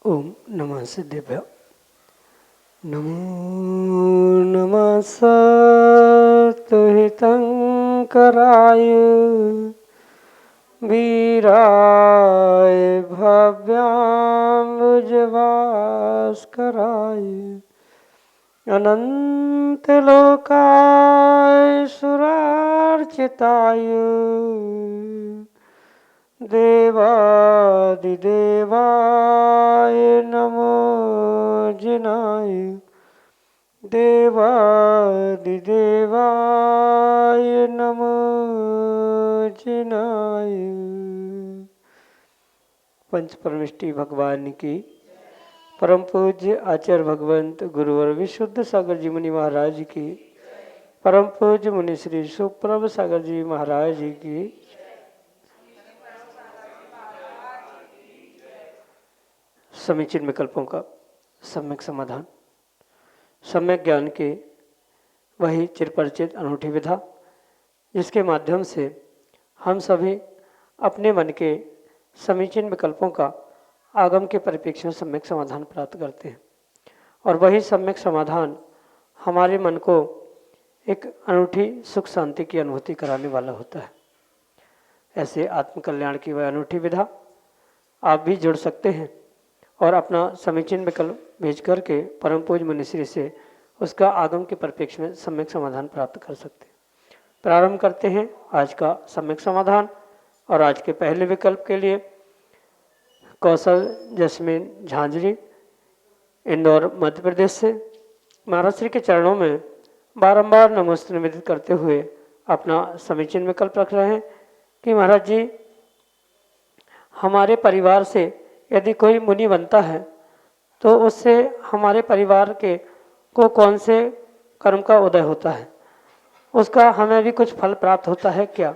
ओम नमः सिद्धेभ्य। नमो नमः सत्तुहितंकराय वीराय भव्याम्बुजभास्कराय अनंतलोकाय सुरार्चिताय देवादिदेवाय नमो जिनाय देवादिदेवाय नमो जिनाय। पंच परमेष्टि भगवान की, परम पूज्य आचार्य भगवंत गुरुवर विशुद्ध सागर जी मुनि महाराज की, परम पूज्य मुनि श्री सुप्रभ सागर जी महाराज जी की, समीचीन विकल्पों का सम्यक समाधान, सम्यक ज्ञान के वही चिरपरिचित अनूठी विधा जिसके माध्यम से हम सभी अपने मन के समीचीन विकल्पों का आगम के परिप्रेक्ष्य में सम्यक समाधान प्राप्त करते हैं और वही सम्यक समाधान हमारे मन को एक अनूठी सुख शांति की अनुभूति कराने वाला होता है। ऐसे आत्मकल्याण की वह अनूठी विधा आप भी जुड़ सकते हैं और अपना समीचीन विकल्प भेज करके परम पूज्य मुनिश्री से उसका आगम के परिप्रेक्ष्य में सम्यक समाधान प्राप्त कर सकते हैं। प्रारंभ करते हैं आज का सम्यक समाधान और आज के पहले विकल्प के लिए कौशल जस्मीन झांझरी इंदौर मध्य प्रदेश से महाराज श्री के चरणों में बारंबार नमस्ते निवेदित करते हुए अपना समीचीन विकल्प रख रहे हैं कि महाराज जी, हमारे परिवार से यदि कोई मुनि बनता है तो उससे हमारे परिवार के को कौन से कर्म का उदय होता है, उसका हमें भी कुछ फल प्राप्त होता है क्या?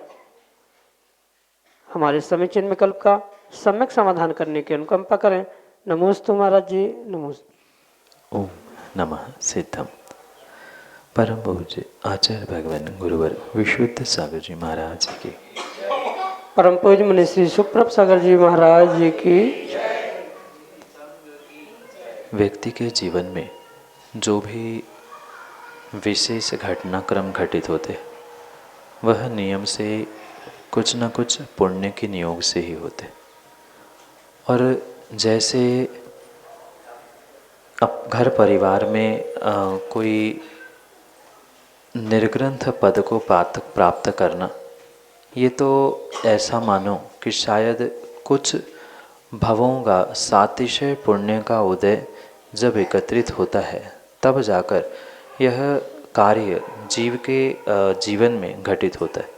हमारे समीचीन विकल्प का सम्यक समाधान करने की अनुकंपा करें। नमोस्तु महाराज जी, नमोस्तु। ओम नमः सिद्धम। परम पूज्य आचार्य भगवान गुरुवर विशुद्ध सागर जी महाराज की, परम पूज्य मुनि श्री सुप्रभ सागर जी महाराज जी की। व्यक्ति के जीवन में जो भी विशेष घटनाक्रम घटित होते वह नियम से कुछ न कुछ पुण्य के नियोग से ही होते। और जैसे अब घर परिवार में कोई निर्ग्रंथ पद को प्राप्त करना, ये तो ऐसा मानो कि शायद कुछ भवों का सातिशय पुण्य का उदय जब एकत्रित होता है तब जाकर यह कार्य जीव के जीवन में घटित होता है।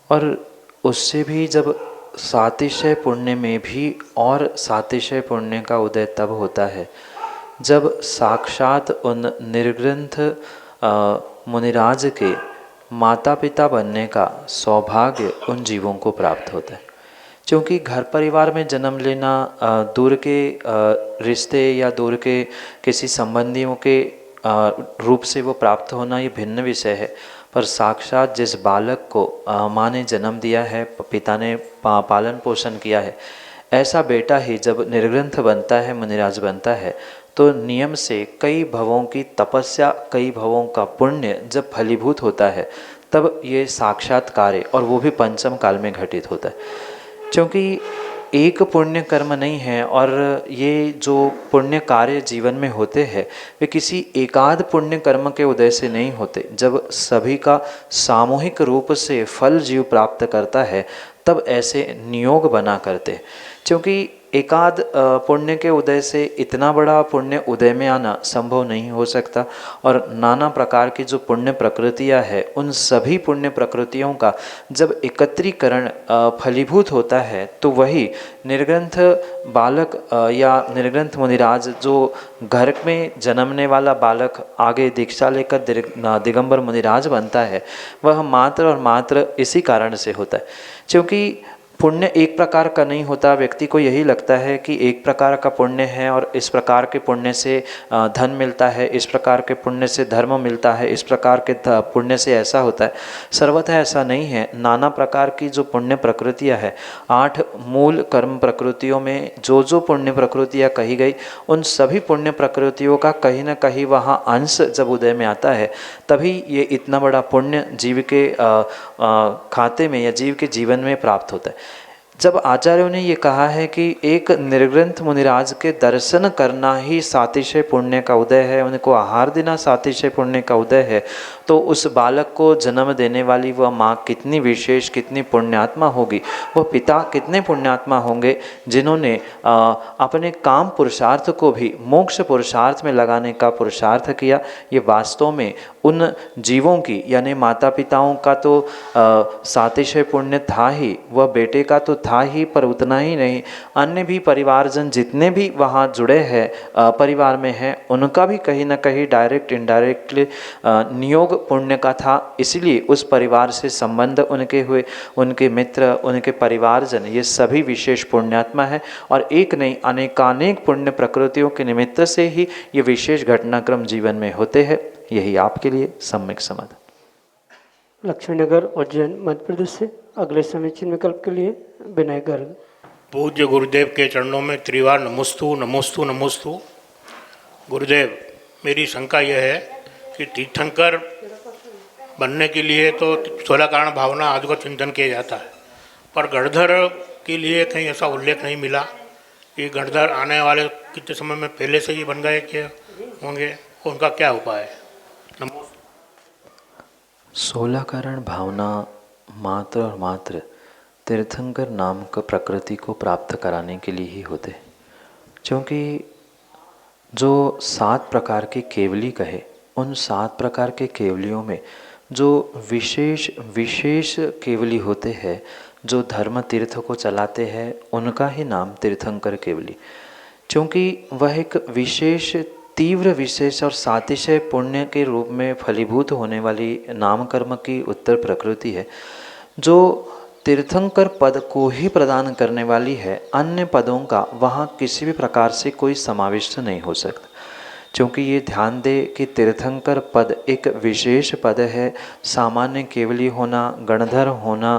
और उससे भी जब सातिशय पुण्य में भी और सातिशय पुण्य का उदय तब होता है जब साक्षात उन निर्ग्रंथ मुनिराज के माता पिता बनने का सौभाग्य उन जीवों को प्राप्त होता है। क्योंकि घर परिवार में जन्म लेना दूर के रिश्ते या दूर के किसी संबंधियों के रूप से वो प्राप्त होना ये भिन्न विषय है, पर साक्षात जिस बालक को माँ ने जन्म दिया है, पिता ने पालन पोषण किया है, ऐसा बेटा ही जब निर्ग्रंथ बनता है, मुनिराज बनता है, तो नियम से कई भवों की तपस्या, कई भवों का पुण्य जब फलीभूत होता है तब ये साक्षात कार्य, और वो भी पंचम काल में घटित होता है। क्योंकि एक पुण्य कर्म नहीं है, और ये जो पुण्य कार्य जीवन में होते हैं वे किसी एकाध पुण्य कर्म के उदय से नहीं होते। जब सभी का सामूहिक रूप से फल जीव प्राप्त करता है तब ऐसे नियोग बना करते। क्योंकि एकाध पुण्य के उदय से इतना बड़ा पुण्य उदय में आना संभव नहीं हो सकता। और नाना प्रकार की जो पुण्य प्रकृतियां है, उन सभी पुण्य प्रकृतियों का जब एकत्रीकरण फलीभूत होता है तो वही निर्ग्रंथ बालक या निर्ग्रंथ मुनिराज, जो घर में जन्मने वाला बालक आगे दीक्षा लेकर दिगंबर मुनिराज बनता है, वह मात्र और मात्र इसी कारण से होता है। क्योंकि पुण्य एक प्रकार का नहीं होता। व्यक्ति को यही लगता है कि एक प्रकार का पुण्य है और इस प्रकार के पुण्य से धन मिलता है, इस प्रकार के पुण्य से धर्म मिलता है, इस प्रकार के पुण्य से ऐसा होता है। सर्वथा ऐसा नहीं है। नाना प्रकार की जो पुण्य प्रकृतियां है, 8 मूल कर्म प्रकृतियों में जो जो पुण्य प्रकृतियां कही गई, उन सभी पुण्य प्रकृतियों का कहीं ना कहीं वहाँ अंश जब उदय में आता है, तभी ये इतना बड़ा पुण्य जीव के खाते में या जीव के जीवन में प्राप्त होता है। जब आचार्यों ने ये कहा है कि एक निर्ग्रंथ मुनिराज के दर्शन करना ही सातिशय पुण्य का उदय है, उनको आहार देना सातिशय पुण्य का उदय है, तो उस बालक को जन्म देने वाली वह माँ कितनी विशेष, कितनी पुण्यात्मा होगी, वह पिता कितने पुण्यात्मा होंगे जिन्होंने अपने काम पुरुषार्थ को भी मोक्ष पुरुषार्थ में लगाने का पुरुषार्थ किया। ये वास्तव में उन जीवों की यानी माता पिताओं का तो सातिशय पुण्य था ही, वह बेटे का तो था ही, पर उतना ही नहीं, अन्य भी परिवारजन जितने भी वहाँ जुड़े हैं परिवार में हैं, उनका भी कहीं ना कहीं डायरेक्ट इनडायरेक्टली नियोग पुण्य का था। इसलिए उस परिवार से संबंध उनके हुए, उनके मित्र, उनके परिवारजन, ये सभी विशेष पुण्यात्मा है। और एक नहीं अनेकानेक पुण्य प्रकृतियों के निमित्त से ही ये विशेष घटनाक्रम जीवन में होते हैं। यही आपके लिए सम्यक समाधान। लक्ष्मीनगर उज्जैन मध्य प्रदेश से अगले समीचीन विकल्प के लिए विनय गर्ग। पूज्य गुरुदेव के चरणों में त्रिवार नमोस्तु नमोस्तु नमोस्तु। गुरुदेव, मेरी शंका यह है कि तीर्थंकर बनने के लिए तो 16 कारण भावना आदि का चिंतन किया जाता है, पर गणधर के लिए कहीं ऐसा उल्लेख नहीं मिला कि गणधर आने वाले कितने समय में पहले से ही बन गए कि होंगे, उनका क्या उपाय है? 16 कारण भावना मात्र और मात्र तीर्थंकर नाम का प्रकृति को प्राप्त कराने के लिए ही होते, क्योंकि जो 7 प्रकार के केवली कहे, उन 7 प्रकार के केवलियों में जो विशेष केवली होते हैं, जो धर्म तीर्थ को चलाते हैं, उनका ही नाम तीर्थंकर केवली, क्योंकि वह एक विशेष तीव्र विशेष और सातिशय पुण्य के रूप में फलीभूत होने वाली नाम कर्म की उत्तर प्रकृति है, जो तीर्थंकर पद को ही प्रदान करने वाली है। अन्य पदों का वहाँ किसी भी प्रकार से कोई समाविष्ट नहीं हो सकता, क्योंकि ये ध्यान दे कि तीर्थंकर पद एक विशेष पद है। सामान्य केवली होना, गणधर होना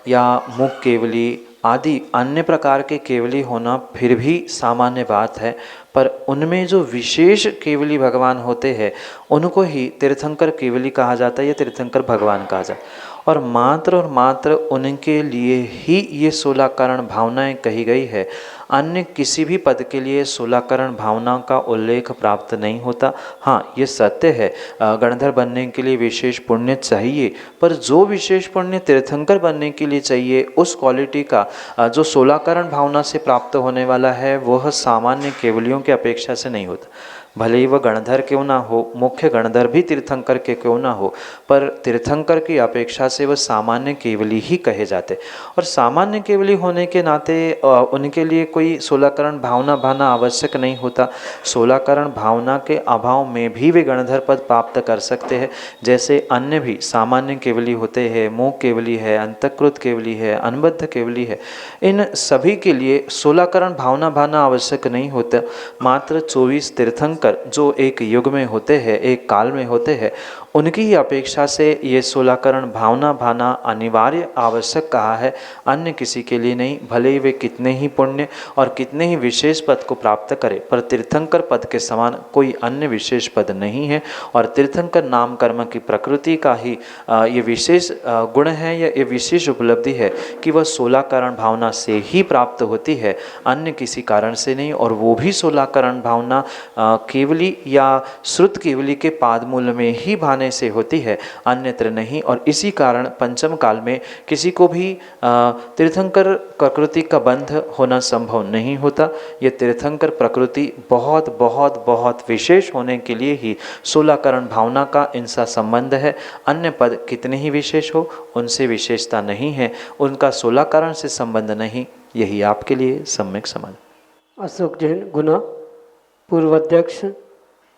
या मुख केवली आदि अन्य प्रकार के केवली होना फिर भी सामान्य बात है, पर उनमें जो विशेष केवली भगवान होते हैं उनको ही तीर्थंकर केवली कहा जाता है या तीर्थंकर भगवान कहा जाता है। और मात्र उनके लिए ही ये 16 कारण भावनाएं कही गई है। अन्य किसी भी पद के लिए 16 कारण भावना का उल्लेख प्राप्त नहीं होता। हाँ, ये सत्य है, गणधर बनने के लिए विशेष पुण्य चाहिए, पर जो विशेष पुण्य तीर्थंकर बनने के लिए चाहिए, उस क्वालिटी का जो 16 कारण भावना से प्राप्त होने वाला है, वह सामान्य केवलियों की अपेक्षा से नहीं होता। भले ही वह गणधर क्यों ना हो, मुख्य गणधर भी तीर्थंकर के क्यों ना हो, पर तीर्थंकर की अपेक्षा से वह सामान्य केवली ही कहे जाते। और सामान्य केवली होने के नाते उनके लिए कोई 16 कारण भावना भाना आवश्यक नहीं होता। 16 कारण भावना के अभाव में भी वे गणधर पद प्राप्त कर सकते हैं, जैसे अन्य भी सामान्य केवली होते हैं। मोह केवली है, अंतःकृत केवली है, अनबद्ध केवली है। इन सभी के लिए 16 कारण भावना भाना आवश्यक नहीं होता। मात्र 24 तीर्थंकर जो एक युग में होते हैं, एक काल में होते हैं, उनकी ही अपेक्षा से ये 16 कारण भावना भाना अनिवार्य आवश्यक कहा है, अन्य किसी के लिए नहीं। भले ही वे कितने ही पुण्य और कितने ही विशेष पद को प्राप्त करें, पर तीर्थंकर पद के समान कोई अन्य विशेष पद नहीं है। और तीर्थंकर नाम कर्म की प्रकृति का ही ये विशेष गुण है या ये विशेष उपलब्धि है कि वह 16 कारण भावना से ही प्राप्त होती है, अन्य किसी कारण से नहीं। और वो भी 16 कारण भावना केवली या श्रुत केवली के पाद मूल में ही भाने दिखाने से होती है, अन्यत्र नहीं। और इसी कारण पंचम काल में किसी को भी तीर्थंकर प्रकृति का बंध होना संभव नहीं होता। ये तीर्थंकर प्रकृति बहुत बहुत बहुत विशेष होने के लिए ही 16 करण भावना का इनसा संबंध है। अन्य पद कितने ही विशेष हो, उनसे विशेषता नहीं है, उनका 16 करण से संबंध नहीं। यही आपके लिए सम्यक समाधान। अशोक जैन, गुना, पूर्व अध्यक्ष,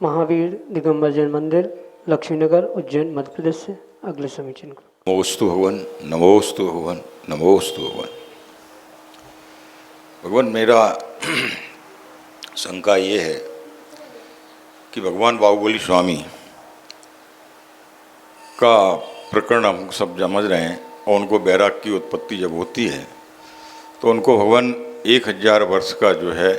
महावीर दिगंबर जैन मंदिर, लक्ष्मीनगर, उज्जैन, मध्य प्रदेश से अगले समीचीन को। नमोस्तु भगवान, नमोस्तु भगवान, नमोस्तु भगवान। भगवान, मेरा शंका ये है कि भगवान बाहुबली स्वामी का प्रकरण हम सब समझ रहे हैं, और उनको बैराग की उत्पत्ति जब होती है तो उनको भगवान 1000 वर्ष का जो है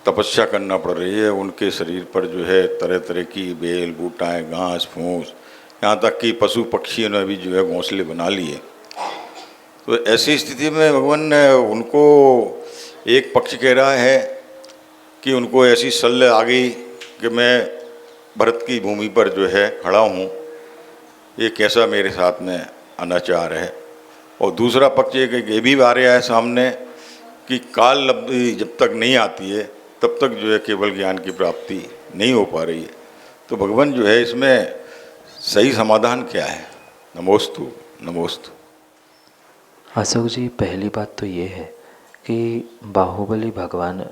तपस्या करना पड़ रही है। उनके शरीर पर जो है तरह तरह की बेल बूटाएँ, घास फूस, यहाँ तक कि पशु पक्षियों ने भी जो है घोंसले बना लिए। तो ऐसी स्थिति में भगवान ने उनको, एक पक्ष कह रहा है कि उनको ऐसी शल्य आ गई कि मैं भरत की भूमि पर जो है खड़ा हूँ, ये कैसा मेरे साथ में अनाचार है। और दूसरा पक्ष ये भी आ रहा है सामने कि काल लब्धि जब तक नहीं आती है तब तक जो है केवल ज्ञान की प्राप्ति नहीं हो पा रही है। तो भगवान जो है इसमें सही समाधान क्या है? नमोस्तु, नमोस्तु। अशोक जी, पहली बात तो ये है कि बाहुबली भगवान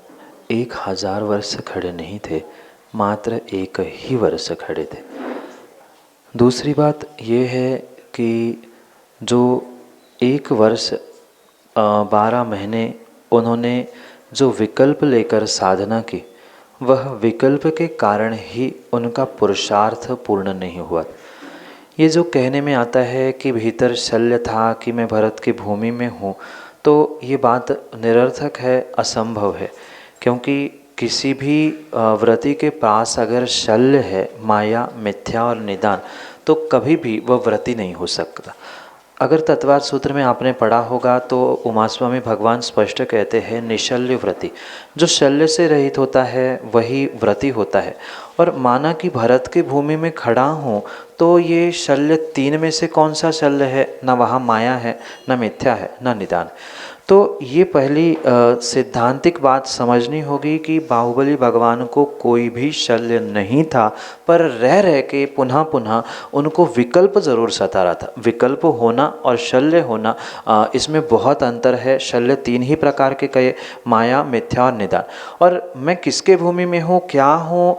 1000 वर्ष खड़े नहीं थे, मात्र 1 ही वर्ष खड़े थे। दूसरी बात ये है कि जो 1 वर्ष 12 महीने उन्होंने जो विकल्प लेकर साधना की, वह विकल्प के कारण ही उनका पुरुषार्थ पूर्ण नहीं हुआ। ये जो कहने में आता है कि भीतर शल्य था कि मैं भरत की भूमि में हूँ, तो ये बात निरर्थक है, असंभव है। क्योंकि किसी भी व्रति के पास अगर शल्य है, माया, मिथ्या और निदान, तो कभी भी वह व्रति नहीं हो सकता। अगर तत्वार्थ सूत्र में आपने पढ़ा होगा तो उमास्वामी भगवान स्पष्ट कहते हैं, निशल्य व्रति, जो शल्य से रहित होता है वही व्रति होता है। और माना कि भरत की भूमि में खड़ा हूँ, तो ये शल्य 3 में से कौन सा शल्य है? न वहाँ माया है, न मिथ्या है, न निदान। तो ये पहली सिद्धांतिक बात समझनी होगी कि बाहुबली भगवान को कोई भी शल्य नहीं था, पर रह रह के पुनः पुनः उनको विकल्प ज़रूर सता रहा था। विकल्प होना और शल्य होना, इसमें बहुत अंतर है। शल्य 3 ही प्रकार के कहे, माया, मिथ्या और निदान। और मैं किसके भूमि में हूँ, क्या हूँ,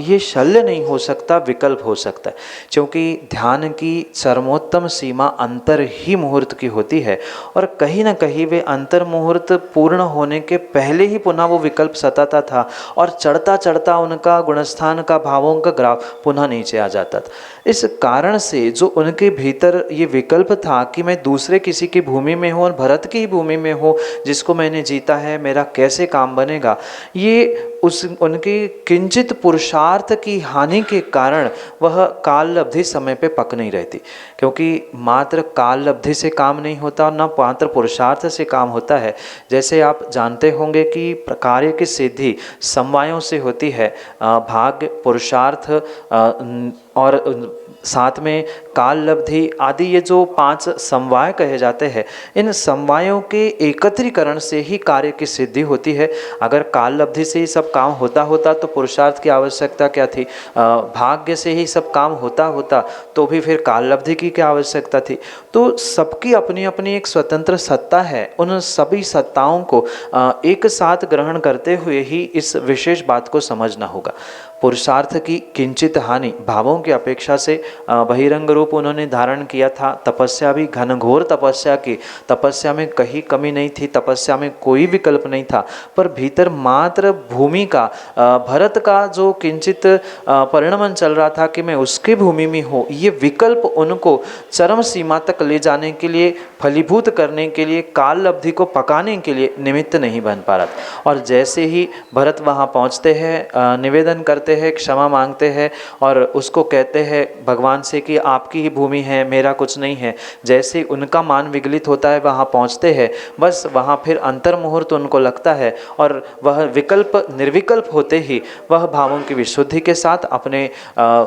ये शल्य नहीं हो सकता, विकल्प हो सकता है। क्योंकि ध्यान की सर्वोत्तम सीमा अंतर ही मुहूर्त की होती है, और कहीं ना कहीं वे अंतर मुहूर्त पूर्ण होने के पहले ही पुनः वो विकल्प सताता था, और चढ़ता चढ़ता उनका गुणस्थान का, भावों का ग्राफ पुनः नीचे आ जाता था। इस कारण से जो उनके भीतर ये विकल्प था कि मैं दूसरे किसी की भूमि में हूँ और भरत की ही भूमि में हूँ, जिसको मैंने जीता है, मेरा कैसे काम बनेगा, ये उनके किंचित पुरुषार्थ की हानि के कारण वह काल लब्धि समय पे पक नहीं रहती। क्योंकि मात्र काल लब्धि से काम नहीं होता, न मात्र पुरुषार्थ से काम होता है। जैसे आप जानते होंगे कि कार्य की सिद्धि समवायों से होती है, भाग्य, पुरुषार्थ और साथ में काल लब्धि आदि, ये जो 5 समवाय कहे जाते हैं, इन समवायों के एकत्रीकरण से ही कार्य की सिद्धि होती है। अगर काल लब्धि से ही सब काम होता तो पुरुषार्थ की आवश्यकता क्या थी? भाग्य से ही सब काम होता तो भी फिर काल लब्धि की क्या आवश्यकता थी? तो सबकी अपनी अपनी एक स्वतंत्र सत्ता है। उन सभी सत्ताओं को एक साथ ग्रहण करते हुए ही इस विशेष बात को समझना होगा। पुरुषार्थ की किंचित हानि भावों की अपेक्षा से बहिरंग रूप उन्होंने धारण किया था। तपस्या भी घनघोर तपस्या की, तपस्या में कहीं कमी नहीं थी, तपस्या में कोई विकल्प नहीं था, पर भीतर मात्र भूमि का, भरत का जो किंचित परिणमन चल रहा था कि मैं उसकी भूमि में हूँ, ये विकल्प उनको चरम सीमा तक ले जाने के लिए, फलीभूत करने के लिए, काल लब्धि को पकाने के लिए निमित्त नहीं बन पा रहा था। और जैसे ही भरत वहाँ पहुँचते हैं, निवेदन करते करते हैं, क्षमा मांगते हैं और उसको कहते हैं भगवान से कि आपकी ही भूमि है, मेरा कुछ नहीं है, जैसे उनका मान विगलित होता है वहाँ पहुँचते हैं, बस वहाँ फिर अंतर्मुहूर्त उनको लगता है और वह विकल्प निर्विकल्प होते ही वह भावों की विशुद्धि के साथ अपने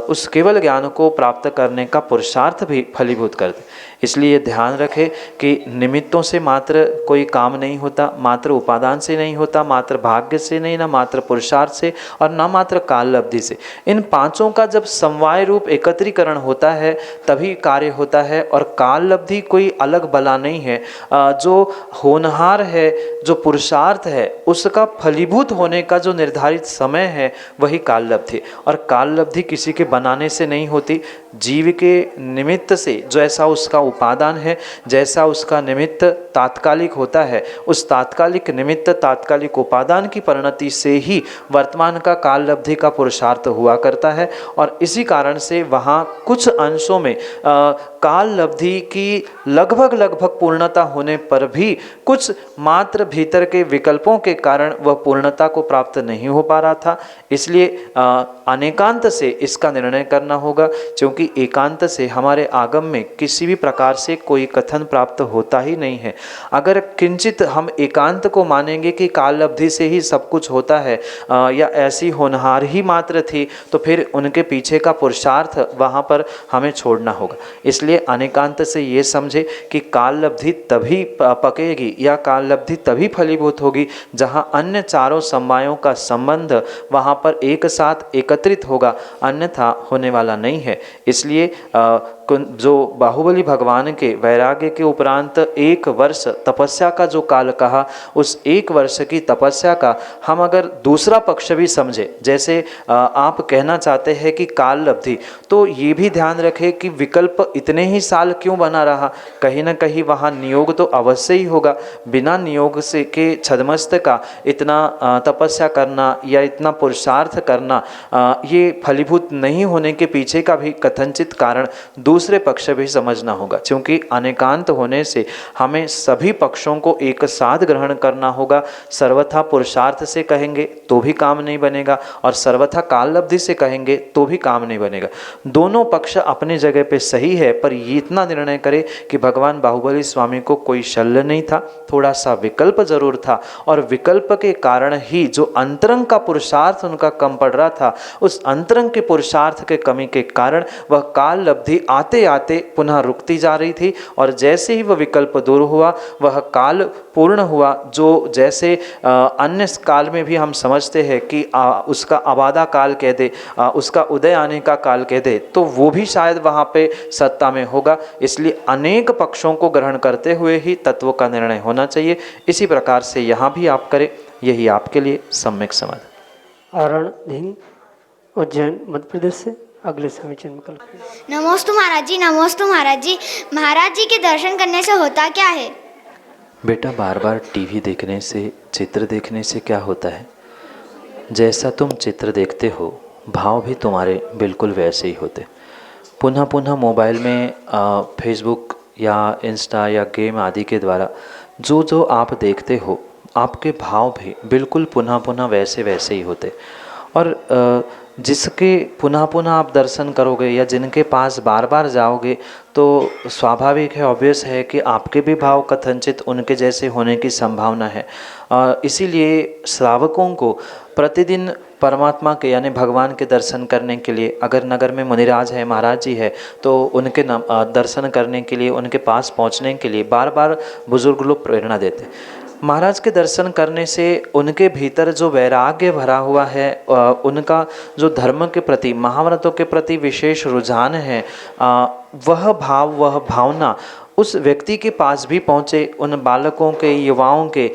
उस केवल ज्ञान को प्राप्त करने का पुरुषार्थ भी फलीभूत करते। इसलिए ध्यान रखें कि निमित्तों से मात्र कोई काम नहीं होता, मात्र उपादान से नहीं होता, मात्र भाग्य से नहीं, ना मात्र पुरुषार्थ से और ना मात्र काल लब्धि से। इन पांचों का जब समवाय रूप एकत्रीकरण होता है तभी कार्य होता है। और काल लब्धि कोई अलग बला नहीं है, जो होनहार है, जो पुरुषार्थ है, उसका फलीभूत होने का जो निर्धारित समय है वही काल लब्धि। और काल लब्धि किसी के बनाने से नहीं होती, जीव के निमित्त से जैसा उसका उपादान है, जैसा उसका निमित्त तात्कालिक होता है, उस तात्कालिक निमित्त तात्कालिक उपादान की परिणति से ही वर्तमान का काल लब्धि का पुरुषार्थ हुआ करता है। और इसी कारण से वहाँ कुछ अंशों में काल लब्धि की लगभग पूर्णता होने पर भी कुछ मात्र भीतर के विकल्पों के कारण वह पूर्णता को प्राप्त नहीं हो पा रहा था। इसलिए अनेकांत से इसका निर्णय करना होगा, क्योंकि एकांत से हमारे आगम में किसी भी प्रकार से कोई कथन प्राप्त होता ही नहीं है। अगर किंचित हम एकांत को मानेंगे कि काल लब्धि से ही सब कुछ होता है या ऐसी होनहार ही मात्र थी, तो फिर उनके पीछे का पुरुषार्थ वहाँ पर हमें छोड़ना होगा। इसलिए अनेकांत से ये समझे कि काल लब्धि तभी पकेगी या काल लब्धि तभी फलीभूत होगी जहाँ अन्य चारों समवायों का संबंध वहाँ पर एक साथ एकत्रित होगा, अन्यथा होने वाला नहीं है। इसलिए जो बाहुबली भगवान के वैराग्य के उपरांत 1 वर्ष तपस्या का जो काल कहा, उस 1 वर्ष की तपस्या का हम अगर दूसरा पक्ष भी समझे, जैसे आप कहना चाहते हैं कि काल लब्धि, तो ये भी ध्यान रखें कि विकल्प इतने ही साल क्यों बना रहा। कहीं ना कहीं वहाँ नियोग तो अवश्य ही होगा। बिना नियोग से के छद्मस्त का इतना तपस्या करना या इतना पुरुषार्थ करना, ये फलीभूत नहीं होने के पीछे का भी कथनचित कारण दूसरे पक्ष भी समझना होगा। क्योंकि अनेकांत होने से हमें सभी पक्षों को एक साथ ग्रहण करना होगा। सर्वथा पुरुषार्थ से कहेंगे तो भी काम नहीं बनेगा और सर्वथा काल लब्धि से कहेंगे तो भी काम नहीं बनेगा। दोनों पक्ष अपने जगह पे सही है, पर ये इतना निर्णय करे कि भगवान बाहुबली स्वामी को कोई शल्य नहीं था, थोड़ा सा विकल्प जरूर था और विकल्प के कारण ही जो अंतरंग का पुरुषार्थ उनका कम पड़ रहा था, उस अंतरंग के पुरुषार्थ के कमी के कारण वह काल लब्धि आते आते पुनः रुकती जा रही थी। और जैसे ही वह विकल्प दूर हुआ, वह काल पूर्ण हुआ, जो जैसे अन्य काल में भी हम समझते हैं कि उसका आबादा काल कह दे, उसका उदय आने का काल कह दे, तो वो भी शायद वहाँ पे सत्ता में होगा। इसलिए अनेक पक्षों को ग्रहण करते हुए ही तत्व का निर्णय होना चाहिए। इसी प्रकार से यहाँ भी आप करें, यही आपके लिए सम्यक समाधान। आरण धीन उज्जैन मध्य प्रदेश से अगले समीचीन विकल्प। नमोस्तु महाराज जी, नमोस्तु महाराज जी। महाराज जी के दर्शन करने से होता क्या है? बेटा, बार बार टीवी देखने से, चित्र देखने से क्या होता है? जैसा तुम चित्र देखते हो, भाव भी तुम्हारे बिल्कुल वैसे ही होते। पुनः पुनः मोबाइल में फेसबुक या इंस्टा या गेम आदि के द्वारा जो जो आप देखते हो, आपके भाव भी बिल्कुल पुनः पुनः वैसे वैसे ही होते। और जिसके पुनः पुनः आप दर्शन करोगे या जिनके पास बार बार जाओगे, तो स्वाभाविक है, ऑब्वियस है कि आपके भी भाव कथनचित उनके जैसे होने की संभावना है। इसीलिए श्रावकों को प्रतिदिन परमात्मा के यानी भगवान के दर्शन करने के लिए, अगर नगर में मुनिराज है, महाराज जी है, तो उनके दर्शन करने के लिए, उनके पास पहुंचने के लिए बार बार बुजुर्ग लोग प्रेरणा देते। महाराज के दर्शन करने से उनके भीतर जो वैराग्य भरा हुआ है, उनका जो धर्म के प्रति, महाव्रतों के प्रति विशेष रुझान है, वह भाव, वह भावना उस व्यक्ति के पास भी पहुँचे, उन बालकों के, युवाओं के,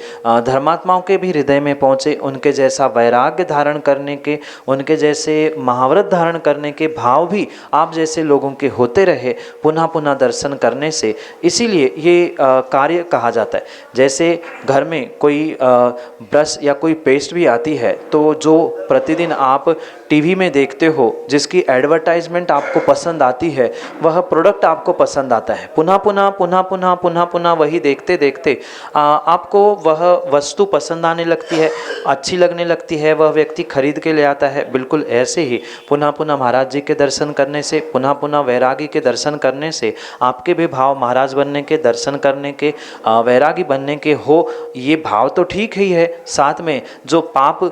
धर्मात्माओं के भी हृदय में पहुँचे। उनके जैसा वैराग्य धारण करने के, उनके जैसे महाव्रत धारण करने के भाव भी आप जैसे लोगों के होते रहे पुनः पुनः दर्शन करने से। इसीलिए ये कार्य कहा जाता है। जैसे घर में कोई ब्रश या कोई पेस्ट भी आती है, तो जो प्रतिदिन आप टीवी में देखते हो, जिसकी एडवर्टाइजमेंट आपको पसंद आती है, वह प्रोडक्ट आपको पसंद आता है, पुनः पुनः पुनः वही देखते देखते आपको वह वस्तु पसंद आने लगती है, अच्छी लगने लगती है, वह व्यक्ति खरीद के ले आता है। बिल्कुल ऐसे ही पुनः पुनः महाराज जी के दर्शन करने से, पुनः पुनः वैरागी के दर्शन करने से आपके भी भाव महाराज बनने के, दर्शन करने के, वैरागी बनने के हो। ये भाव तो ठीक ही है, साथ में जो पाप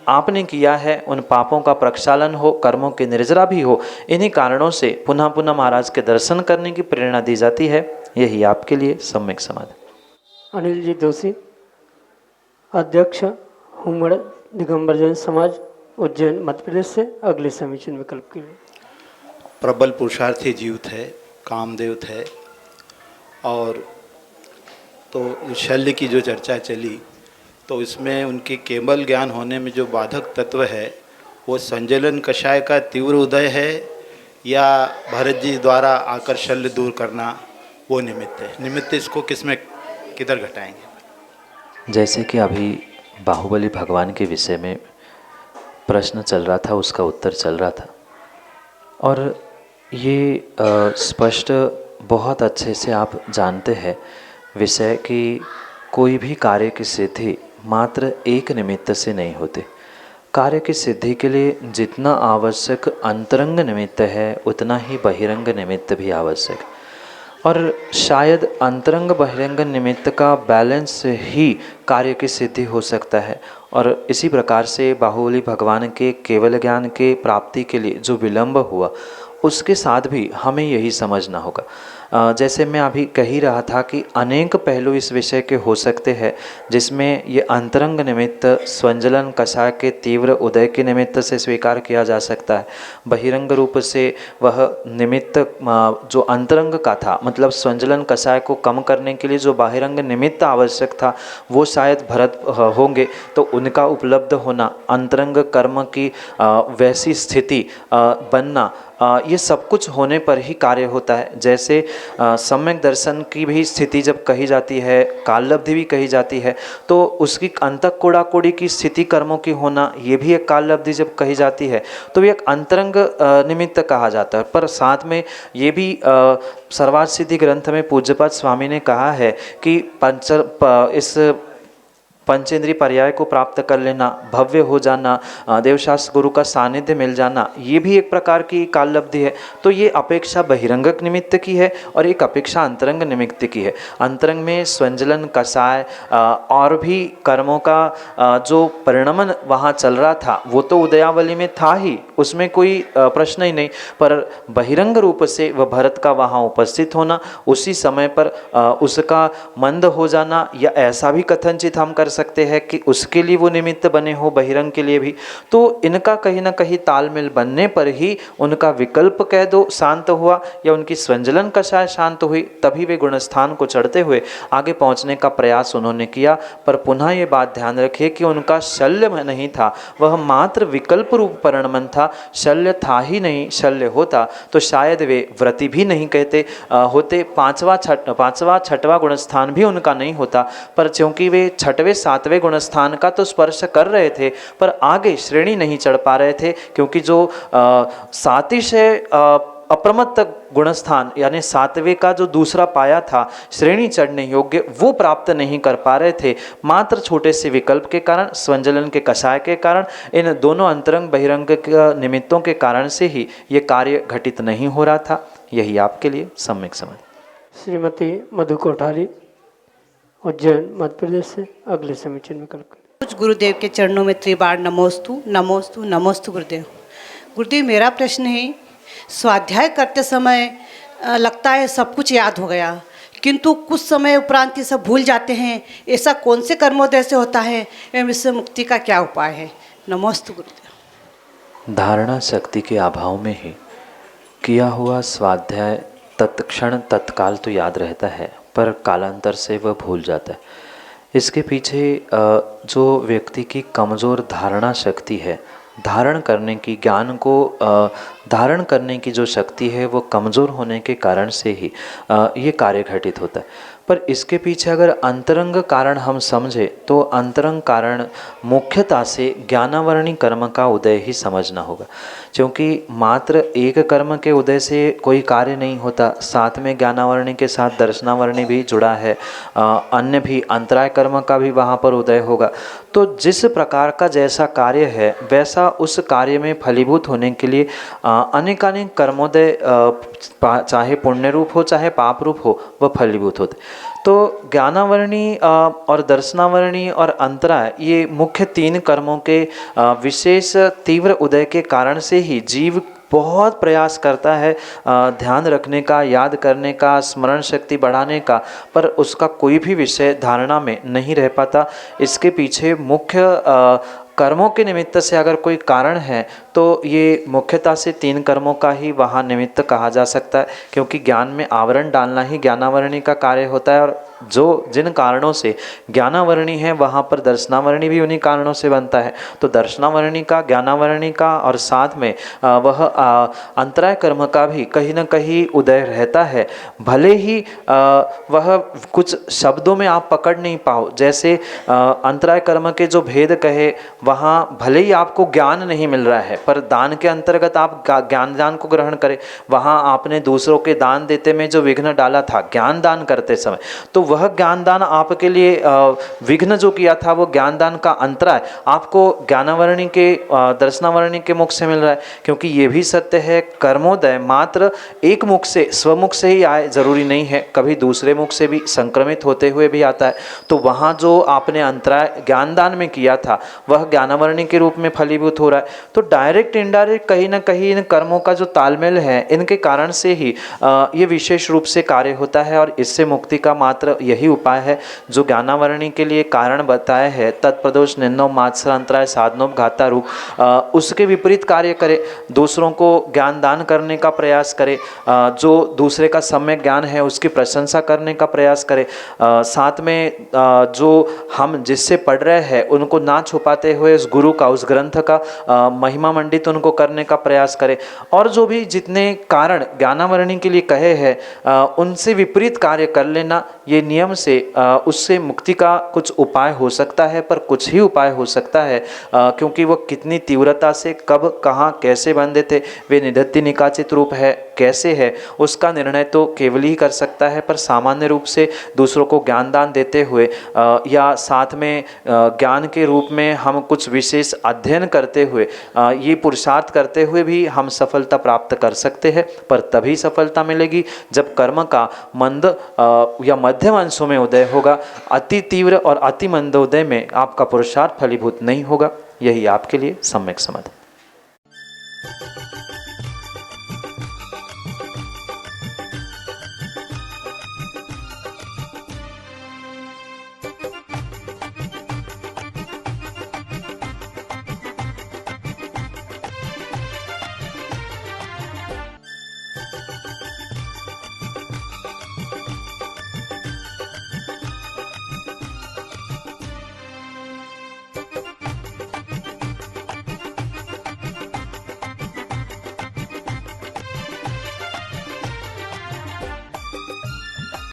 आपने किया है उन पापों का प्रक्षालन हो, कर्मों की निर्जरा भी हो। इन्हीं कारणों से पुनः पुनः महाराज के दर्शन करने की प्रेरणा दी जाती है। यही आपके लिए सम्यक समाधान। अनिल जी दोषी, अध्यक्ष हुमड़ दिगंबर जैन समाज, उज्जैन मध्य प्रदेश से, अगले समीचीन विकल्प के लिए। प्रबल पुरुषार्थी जीव थे, कामदेव थे, और तो शल्य की जो चर्चा चली तो इसमें उनके केवल ज्ञान होने में जो बाधक तत्व है वो संजलन कषाय का तीव्र उदय है या भरत जी द्वारा आकर शल्य दूर करना वो निमित्त है। निमित्त इसको किसमें किधर घटाएंगे? जैसे कि अभी बाहुबली भगवान के विषय में प्रश्न चल रहा था, उसका उत्तर चल रहा था, और ये स्पष्ट बहुत अच्छे से आप जानते हैं विषय कि कोई भी कार्य की सिद्धि मात्र एक निमित्त से नहीं होते। कार्य की सिद्धि के लिए जितना आवश्यक अंतरंग निमित्त है उतना ही बहिरंग निमित्त भी आवश्यक, और शायद अंतरंग बहिरंग निमित्त का बैलेंस से ही कार्य की सिद्धि हो सकता है। और इसी प्रकार से बाहुबली भगवान के केवल ज्ञान के प्राप्ति के लिए जो विलंब हुआ उसके साथ भी हमें यही समझना होगा। जैसे मैं अभी कह ही रहा था कि अनेक पहलू इस विषय के हो सकते हैं, जिसमें ये अंतरंग निमित्त स्वंजलन कषाय के तीव्र उदय के निमित्त से स्वीकार किया जा सकता है। बहिरंग रूप से वह निमित्त जो अंतरंग का था, मतलब स्वंजलन कषाय को कम करने के लिए जो बहिरंग निमित्त आवश्यक था वो शायद भरत होंगे, तो उनका उपलब्ध होना, अंतरंग कर्म की वैसी स्थिति बनना, ये सब कुछ होने पर ही कार्य होता है। जैसे सम्यक दर्शन की भी स्थिति जब कही जाती है, काललब्धि भी कही जाती है, तो उसकी अंतक कोड़ाकोड़ी की स्थिति कर्मों की होना, ये भी एक काललब्धि जब कही जाती है तो ये एक अंतरंग निमित्त कहा जाता है। पर साथ में ये भी सर्वार्थ सिद्धि ग्रंथ में पूज्यपाद स्वामी ने कहा है कि इस पंचेंद्रीय पर्याय को प्राप्त कर लेना, भव्य हो जाना, देवशास्त्र गुरु का सानिध्य मिल जाना, ये भी एक प्रकार की काललब्धि है। तो ये अपेक्षा बहिरंगक निमित्त की है और एक अपेक्षा अंतरंग निमित्त की है। अंतरंग में स्वंजलन कषाय और भी कर्मों का जो परिणमन वहाँ चल रहा था वो तो उदयावली में था ही, उसमें कोई प्रश्न ही नहीं, पर बहिरंग रूप से वह भरत का वहाँ उपस्थित होना, उसी समय पर उसका मंद हो जाना, या ऐसा भी कथनचित हम कर सकते हैं कि उसके लिए वो निमित्त बने हो, बहिरंग के लिए भी। तो इनका कहीं ना कहीं तालमेल बनने पर ही उनका विकल्प कह दो शांत हुआ, या उनकी स्वंजलन कषाय शांत हुई, तभी वे गुणस्थान को चढ़ते हुए आगे पहुंचने का प्रयास उन्होंने किया। पर पुनः ये बात ध्यान रखिए कि उनका शल्य नहीं था, वह मात्र विकल्प रूप परिणमन था। शल्य था ही नहीं, शल्य होता तो शायद वे व्रति भी नहीं कहते होते, पांचवा छठवा गुणस्थान भी उनका नहीं होता। पर क्योंकि वे छठवें सातवें गुणस्थान का तो स्पर्श कर रहे थे पर आगे श्रेणी नहीं चढ़ पा रहे थे, क्योंकि जो सातिशय अप्रमत्त गुणस्थान यानी सातवें का जो दूसरा पाया था श्रेणी चढ़ने योग्य, वो प्राप्त नहीं कर पा रहे थे। मात्र छोटे से विकल्प के कारण, स्वंजलन के कषाय के कारण, इन दोनों अंतरंग बहिरंग के निमित्तों के कारण से ही ये कार्य घटित नहीं हो रहा था। यही आपके लिए सम्यक समझ। श्रीमती मधु कोठारी, उज्जैन मध्य प्रदेश से, अगले समीचीन विकल्प। कुछ गुरुदेव के चरणों में त्रिबार नमोस्तु नमोस्तु नमोस्तु गुरुदेव। गुरुदेव, मेरा प्रश्न है, स्वाध्याय करते समय लगता है सब कुछ याद हो गया, किंतु कुछ समय उपरांत ये सब भूल जाते हैं, ऐसा कौन से कर्मोदय से होता है एवं इससे मुक्ति का क्या उपाय है? नमोस्तु गुरुदेव। धारणा शक्ति के अभाव में ही किया हुआ स्वाध्याय तत्क्षण तत्काल तो याद रहता है, पर कालांतर से वह भूल जाता है। इसके पीछे जो व्यक्ति की कमज़ोर धारणा शक्ति है, धारण करने की, ज्ञान को धारण करने की जो शक्ति है वो कमज़ोर होने के कारण से ही ये कार्य घटित होता है। पर इसके पीछे अगर अंतरंग कारण हम समझे तो अंतरंग कारण मुख्यतः से ज्ञानावरणी कर्म का उदय ही समझना होगा, क्योंकि मात्र एक कर्म के उदय से कोई कार्य नहीं होता, साथ में ज्ञानावरणी के साथ दर्शनावरणी भी जुड़ा है, अन्य भी अंतराय कर्म का भी वहाँ पर उदय होगा। तो जिस प्रकार का जैसा कार्य है वैसा उस कार्य में फलीभूत होने के लिए अनेकानेक कर्मोदय चाहे पुण्य रूप हो चाहे पाप रूप हो वह फलीभूत होते। तो ज्ञानावरणी और दर्शनावरणी और अंतराय ये मुख्य 3 कर्मों के विशेष तीव्र उदय के कारण से ही जीव बहुत प्रयास करता है ध्यान रखने का, याद करने का, स्मरण शक्ति बढ़ाने का, पर उसका कोई भी विषय धारणा में नहीं रह पाता। इसके पीछे मुख्य कर्मों के निमित्त से अगर कोई कारण है तो ये मुख्यतः से 3 कर्मों का ही वहाँ निमित्त कहा जा सकता है, क्योंकि ज्ञान में आवरण डालना ही ज्ञानावरणी का कार्य होता है। और जो जिन कारणों से ज्ञानावरणी है वहाँ पर दर्शनावरणी भी उन्हीं कारणों से बनता है। तो दर्शनावरणी का, ज्ञानावरणी का और साथ में वह अंतराय कर्म का भी कहीं न कहीं उदय रहता है। भले ही वह कुछ शब्दों में आप पकड़ नहीं पाओ, जैसे अंतराय कर्म के जो भेद कहे वहाँ भले ही आपको ज्ञान नहीं मिल रहा है पर दान के अंतर्गत आप ज्ञान दान को ग्रहण करें, वहाँ आपने दूसरों के दान देते में जो विघ्न डाला था ज्ञान दान करते समय, तो वह ज्ञान दान आपके लिए विघ्न जो किया था वो ज्ञान दान का अंतराय आपको ज्ञानावरणी के दर्शनावरणी के मुख से मिल रहा है। क्योंकि ये भी सत्य है कर्मोदय मात्र एक मुख से स्वमुख से ही आए जरूरी नहीं है, कभी दूसरे मुख से भी संक्रमित होते हुए भी आता है। तो वहाँ जो आपने अंतराय ज्ञान दान में किया था वह ज्ञानावरणी के रूप में फलीभूत हो रहा है। तो डायरेक्ट इनडायरेक्ट कहीं ना कहीं इन कर्मों का जो तालमेल है इनके कारण से ही ये विशेष रूप से कार्य होता है। और इससे मुक्ति का मात्र यही उपाय है जो ज्ञानावरणी के लिए कारण बताया है, तत्प्रदोष निन्नव मात्सर अंतराय साधनों घाता रूप, उसके विपरीत कार्य करे, दूसरों को ज्ञान दान करने का प्रयास करे, जो दूसरे का सम्यक ज्ञान है उसकी प्रशंसा करने का प्रयास करे, साथ में जो हम जिससे पढ़ रहे हैं उनको ना छुपाते हुए उस गुरु का, उस ग्रंथ का महिमा मंडित उनको करने का प्रयास करे। और जो भी जितने कारण ज्ञानावरणी के लिए कहे हैं उनसे विपरीत कार्य कर लेना, ये नियम से उससे मुक्ति का कुछ उपाय हो सकता है, पर कुछ ही उपाय हो सकता है, क्योंकि वो कितनी तीव्रता से कब कहाँ कैसे बंधे थे, वे निधत्ति निकाचित रूप है कैसे है उसका निर्णय तो केवल ही कर सकता है। पर सामान्य रूप से दूसरों को ज्ञान दान देते हुए या साथ में ज्ञान के रूप में हम कुछ विशेष अध्ययन करते हुए ये पुरुषार्थ करते हुए भी हम सफलता प्राप्त कर सकते हैं। पर तभी सफलता मिलेगी जब कर्म का मंद या मध्यम अंशों में उदय होगा। अति तीव्र और अति मंद उदय में आपका पुरुषार्थ फलीभूत नहीं होगा। यही आपके लिए सम्यक समाधान।